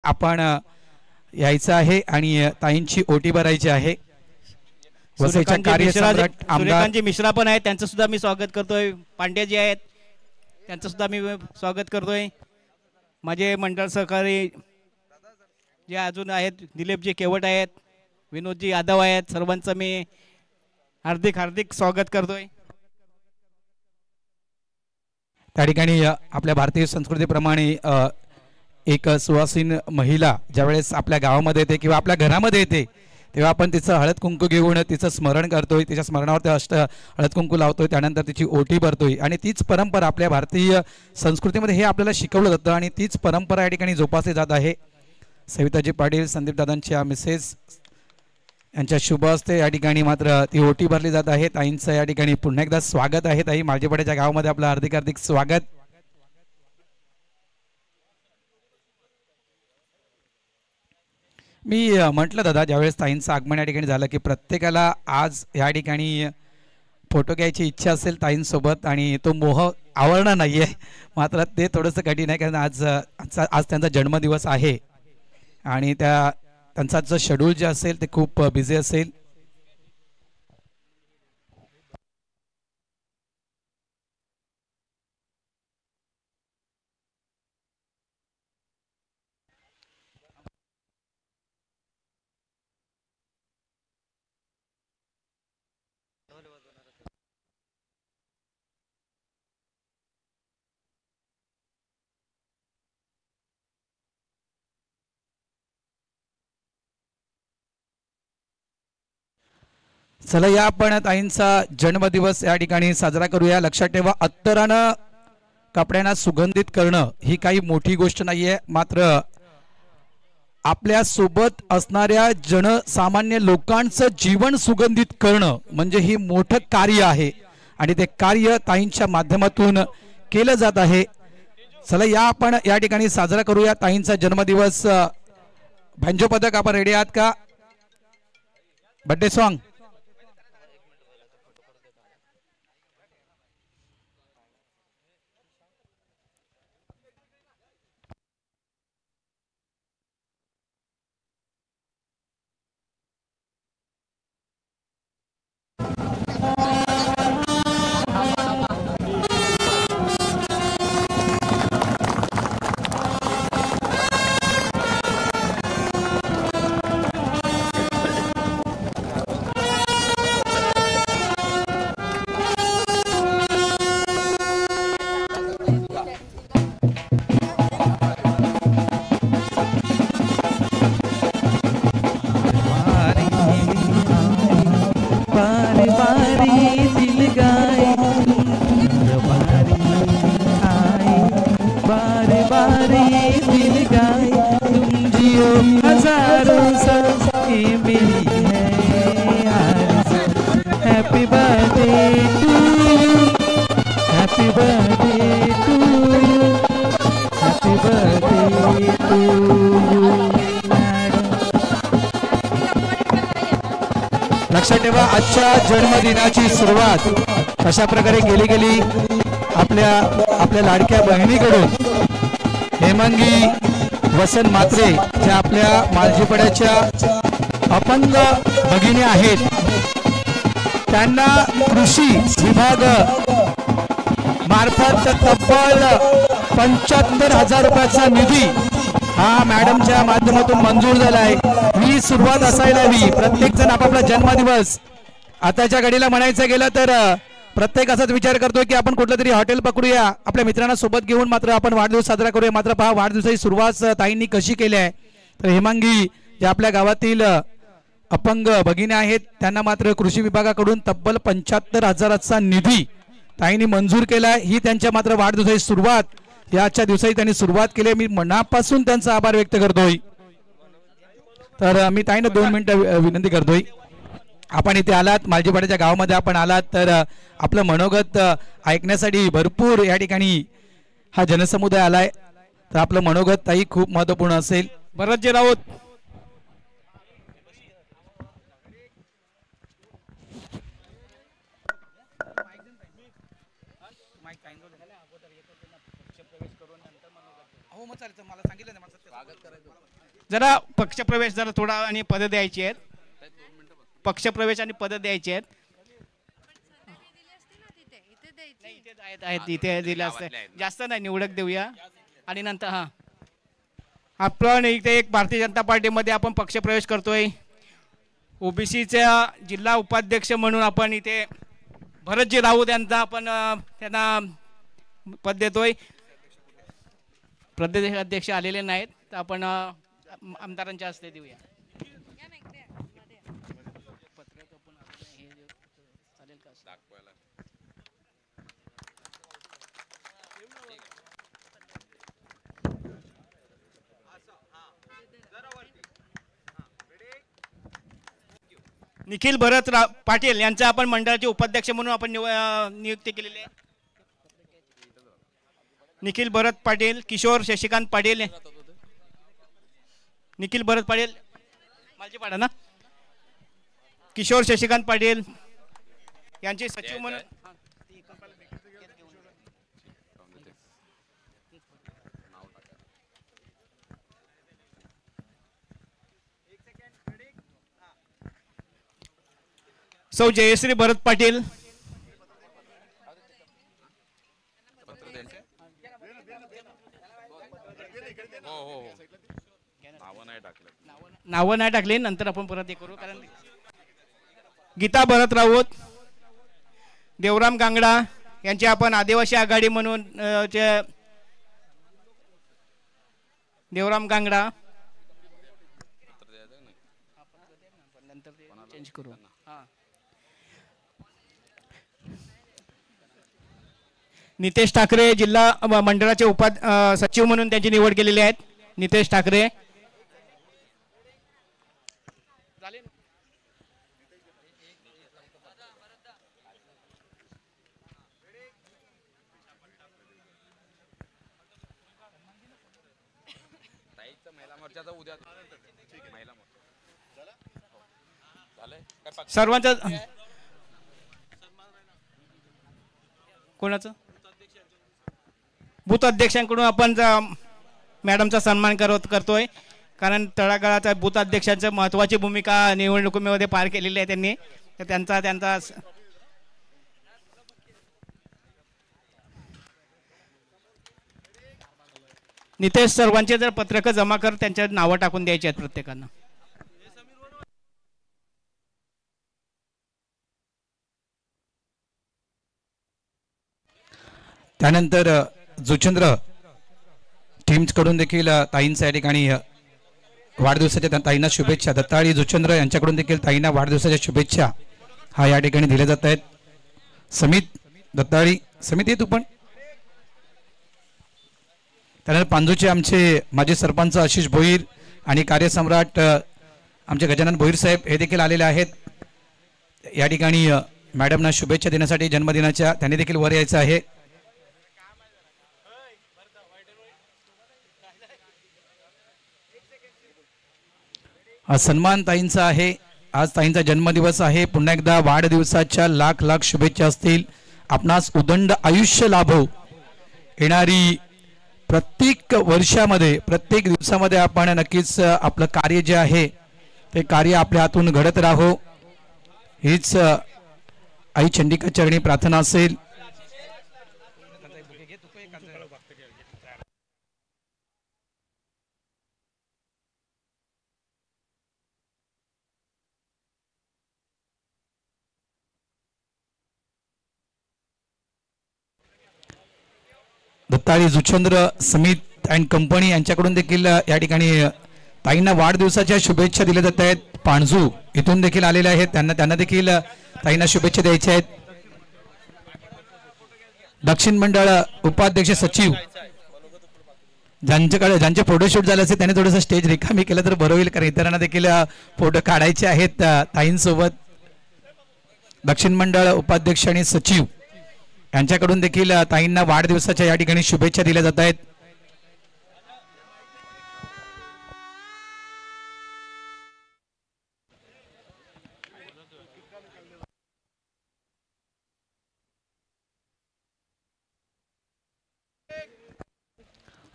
आपण यायचं आहे आणि ताईंची ओटी भरायची आहे। वसईच्या कार्यसम्राट सूर्यकांतजी मिश्रा पण आहेत, त्यांचं सुद्धा मी स्वागत करतोय। पांड्याजी आहेत, त्यांचं सुद्धा मी स्वागत करतोय। माझे मंडळ सहकारी जे अजून आहेत, दिलीपजी केवट आहेत, विनोदजी यादव आहेत, सर्वांचं मी हार्दिक हार्दिक स्वागत करतोय। त्या ठिकाणी आपल्या भारतीय संस्कृतीप्रमाणे एक सुवासीन महिला ज्यावेळेस आपल्या गावामध्ये येते किंवा आपल्या घरामध्ये येते तेव्हा आपण तिचं हळद कुंकू घेऊन तिचं स्मरण करतोय, तिच्या स्मरणावर हळद कुंकू लावतोय, त्यानंतर तिची ओटी भरतोय आणि तीच परंपरा आपल्या भारतीय संस्कृतीमध्ये हे आपल्याला शिकवलं जातं आणि तीच परंपरा या ठिकाणी जोपासली जात आहे। सविताजी पाटील संदीप दादांच्या मिसेस यांच्या शुभ हस्ते या ठिकाणी मात्र ती ओटी भरली जात आहे। ताईंचं या ठिकाणी पुन्हा एकदा स्वागत आहे। ताई, माळजेपाड्याच्या गावामध्ये आपलं हार्दिक हार्दिक स्वागत। मी म्हटलं दादा, ज्यावेळेस ताईंचं आगमन या ठिकाणी झालं की प्रत्येकाला आज या ठिकाणी फोटो घ्यायची इच्छा असेल ताईंसोबत आणि तो मोह आवरणं नाही आहे, मात्र ते थोडंसं कठीण आहे कारण आज त्यांचा जन्मदिवस आहे आणि त्यांचा जो शेड्यूल जे असेल ते खूप बिझी असेल। चला या आपण ताईंचा जन्मदिवस या ठिकाणी साजरा करूया। लक्षात ठेवा, अत्तरानं कपड्यांना सुगंधित करणं ही काही मोठी गोष्ट नाहीये, मात्र आपल्या सोबत असणाऱ्या जनसामान्य लोकांचं जीवन सुगंधित करणं म्हणजे ही मोठं कार्य आहे आणि ते कार्य ताईंच्या माध्यमातून केलं जात आहे। चला या आपण या ठिकाणी साजरा करूया ताईंचा जन्मदिवस। भांजो पदक आपण रेडी आहात का? बर्थडे सॉन्ग लक्षात ठेवा, आजच्या जन्मदिनाची सुरुवात कशा प्रकारे गेली आपल्या लाडक्या बहिणीकडून हेमांगी वसंत म्हात्रे ज्या आपल्या माळजेपाड्याच्या अपंग भगिनी आहेत, त्यांना कृषी विभाग मार्फत तब्बल 75,000 रुपयाचा निधी हा मॅडमच्या माध्यमातून मंजूर झाला आहे। ही सुरुवात असायला हवी। प्रत्येक जण आपापला जन्मदिवस आताच्या घडीला म्हणायचं गेलं तर प्रत्येक असाच विचार करतोय की आपण कुठलं तरी हॉटेल पकडूया, आपल्या मित्रांना सोबत घेऊन मात्र आपण वाढदिवस साजरा करूया। मात्र पहा, वाढदिवसाची सुरुवात ताईंनी कशी केली आहे। तर हेमांगी ज्या आपल्या गावातील अपंग भगिनी आहेत त्यांना मात्र कृषी विभागाकडून तब्बल 75,000चा निधी ताईंनी मंजूर केला। ही त्यांच्या मात्र वाढदिवसाची सुरुवात याच्या दिवसाची त्यांनी सुरुवात केली। मी मनापासून त्यांचा आभार व्यक्त करतोय। तर मी ताईंना 2 मिनिटं विनंती करतोय, आपण इथे आलात, माळजेपाड्याच्या गावामध्ये आपण आलात तर आपलं मनोगत ऐकण्यासाठी भरपूर या ठिकाणी हा जनसमुदाय आलाय। तर आपलं मनोगत ताई खूप महत्त्वपूर्ण असेल। भरतजी राऊत, हो मग चालेल, मला सांगितलं ना, जरा पक्षप्रवेश जरा थोडा आणि पद द्यायची आहेत. पक्षप्रवेश आणि पद द्यायची आहेत. नाही, इथेच आहेत इथे दिले असते. जास्त नाही, निवडक देऊया आणि नंतर हा आपण इथे एक भारतीय जनता पार्टीमध्ये आपण पक्षप्रवेश करतोय. ओबीसीच्या जिल्हा उपाध्यक्ष म्हणून आपण इथे भरतजी राऊत यांचा आपण त्यांना पद देतोय. प्रदेश अध्यक्ष आलेले नाहीत तर आपण आमदारांच्या हस्ते देऊया. निखिल भरत पाटील यांचा आपण मंडळाचे उपाध्यक्ष म्हणून आपण नियुक्ती केलेली आहे. निखिल भरत पाटील, किशोर शशिकांत पाटील, निखिल भरत पाटील मालजीपाडा ना, किशोर शशिकांत पाटील यांचे सचिव म्हणून सौ जयश्री भरत पाटील, नावं नाही टाकले, नंतर आपण परत हे करू. कारण गीता भरत राऊत, देवराम गांगडा यांची आपण आदिवासी आघाडी म्हणून देवराम गांगडा नंतर चेंज करू. नितेश ठाकरे जिल्हा मंडळाचे सचिव म्हणून त्यांची निवड केलेली आहे. नितेश ठाकरे सर्वांचा कोणाचं बूथ अध्यक्षांकडून आपण मॅडमचा सन्मान करतोय. कारण तळागाळाचा बूथ अध्यक्षांची महत्त्वाची भूमिका निवडणुकीमध्ये पार केलेली आहे त्यांनी. तर त्यांचा नितेश सर्वांचे जर पत्रकं जमा कर त्यांच्या नावं टाकून द्यायची आहेत प्रत्येकांना. त्यानंतर जुचंद्र टीम्स कडून देखील ताईंचा या ठिकाणी वाढदिवसाच्या ताईंना शुभेच्छा. दत्ताळी जुचंद्र यांच्याकडून देखील ताईंना वाढदिवसाच्या शुभेच्छा हा या ठिकाणी दिल्या जात आहेत. समित दत्ताळी, समित ये तू पण. त्यानंतर पांजूचे आमचे माजी सरपंच आशिष भोईर आणि कार्यसम्राट आमचे गजानन भोईर साहेब हे देखील आलेले आहेत. या ठिकाणी मॅडमना शुभेच्छा देण्यासाठी जन्मदिनाच्या त्यांनी देखील वर यायचं आहे. सन्मान ताईंचा आहे. आज ताईंचा जन्मदिवस आहे. पुन्हा एकदा वाढदिवसाच्या लाख लाख शुभेच्छा असतील. आपणास उदंड आयुष्य लाभो. येणारी प्रत्येक वर्षामध्ये प्रत्येक दिवसामध्ये आपण नक्कीच आपलं कार्य जे आहे ते कार्य आपल्या हातून घडत राहो हीच आई चंडिका चरणी प्रार्थना असेल. दत्ताळी जुचंद्र समित अँड कंपनी यांच्याकडून देखील या ठिकाणी ताईंना वाढदिवसाच्या शुभेच्छा दिल्या जात आहेत. पाणजू इथून देखील आलेले आहेत. त्यांना देखील ताईंना शुभेच्छा द्यायच्या आहेत. दक्षिण मंडळ उपाध्यक्ष सचिव ज्यांचे फोटोशूट झाले असेल त्यांनी थोडंसं स्टेज रिकामी केलं तर बरं होईल. कारण इतरांना देखील फोटो काढायचे आहेत ताईंसोबत. दक्षिण मंडळ उपाध्यक्ष आणि सचिव यांच्याकडून देखील ताईंना वाढदिवसाच्या या ठिकाणी शुभेच्छा दिल्या जात आहेत.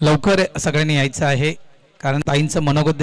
लवकर सगळ्यांनी यायचं आहे. कारण ताईंचं मनोगत